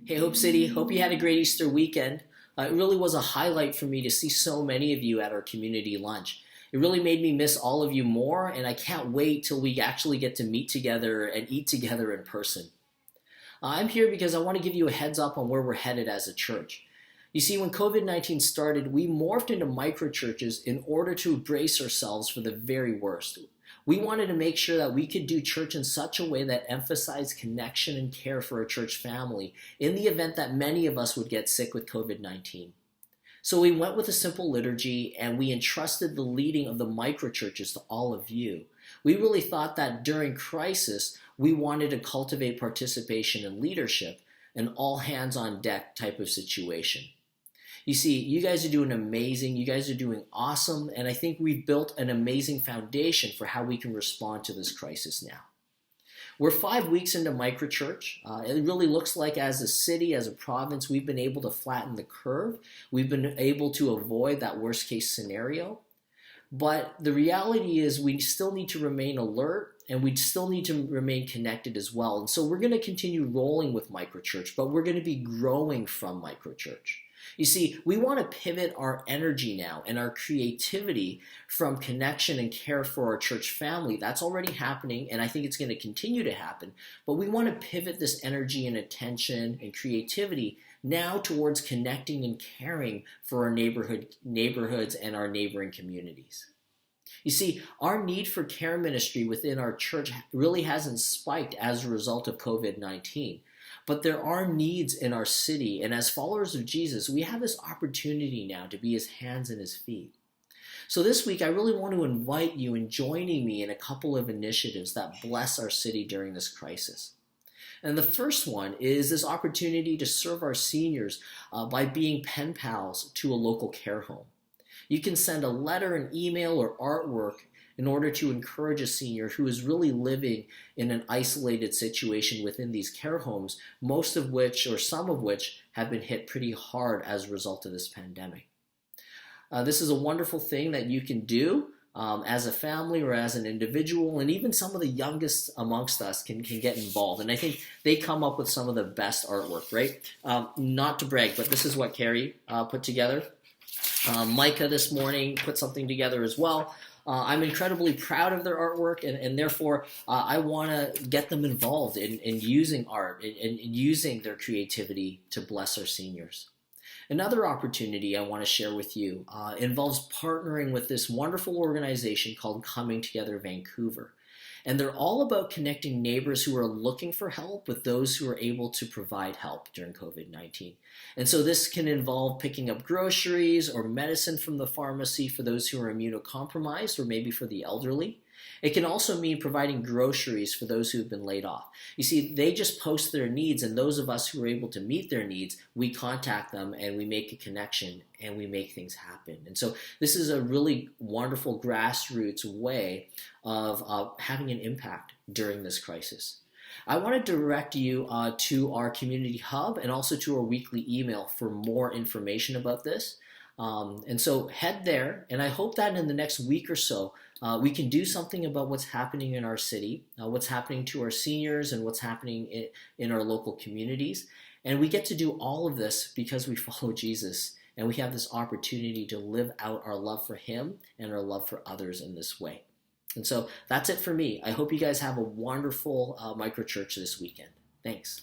Hey, Hope City, hope you had a great Easter weekend. It really was a highlight for me to see so many of you at our community lunch. It really made me miss all of you more, and I can't wait till we actually get to meet together and eat together in person. I'm here because I want to give you a heads up on where we're headed as a church. You see, when COVID-19 started, we morphed into microchurches in order to brace ourselves for the very worst. We wanted to make sure that we could do church in such a way that emphasized connection and care for a church family in the event that many of us would get sick with COVID-19. So we went with a simple liturgy and we entrusted the leading of the microchurches to all of you. We really thought that during crisis, we wanted to cultivate participation and leadership, an all hands on deck type of situation. You see, you guys are doing amazing, you guys are doing awesome, and I think we've built an amazing foundation for how we can respond to this crisis now. We're 5 weeks into MicroChurch. It really looks like as a city, as a province, we've been able to flatten the curve. We've been able to avoid that worst case scenario. But the reality is we still need to remain alert and we still need to remain connected as well. And so we're going to continue rolling with MicroChurch, but we're going to be growing from MicroChurch. You see, we want to pivot our energy now and our creativity from connection and care for our church family. That's already happening, and I think it's going to continue to happen. But we want to pivot this energy and attention and creativity now towards connecting and caring for our neighborhoods and our neighboring communities. You see, our need for care ministry within our church really hasn't spiked as a result of COVID-19. But there are needs in our city, and as followers of Jesus, we have this opportunity now to be his hands and his feet. So this week, I really want to invite you in joining me in a couple of initiatives that bless our city during this crisis. And the first one is this opportunity to serve our seniors by being pen pals to a local care home. You can send a letter, an email, or artwork in order to encourage a senior who is really living in an isolated situation within these care homes, most of which or some of which have been hit pretty hard as a result of this pandemic. This is a wonderful thing that you can do as a family or as an individual, and even some of the youngest amongst us can get involved. And I think they come up with some of the best artwork, right? Not to brag, but this is what Carrie put together. Micah this morning put something together as well. I'm incredibly proud of their artwork, and therefore I want to get them involved in using art and using their creativity to bless our seniors. Another opportunity I want to share with you involves partnering with this wonderful organization called Coming Together Vancouver. And they're all about connecting neighbors who are looking for help with those who are able to provide help during COVID-19. And so this can involve picking up groceries or medicine from the pharmacy for those who are immunocompromised or maybe for the elderly. It can also mean providing groceries for those who have been laid off. You see, they just post their needs, and those of us who are able to meet their needs, we contact them and we make a connection and we make things happen. And so this is a really wonderful grassroots way of having an impact during this crisis. I want to direct you to our community hub and also to our weekly email for more information about this. And so head there, and I hope that in the next week or so, we can do something about what's happening in our city, what's happening to our seniors, and what's happening in our local communities. And we get to do all of this because we follow Jesus, and we have this opportunity to live out our love for him and our love for others in this way. And so that's it for me. I hope you guys have a wonderful MicroChurch this weekend. Thanks.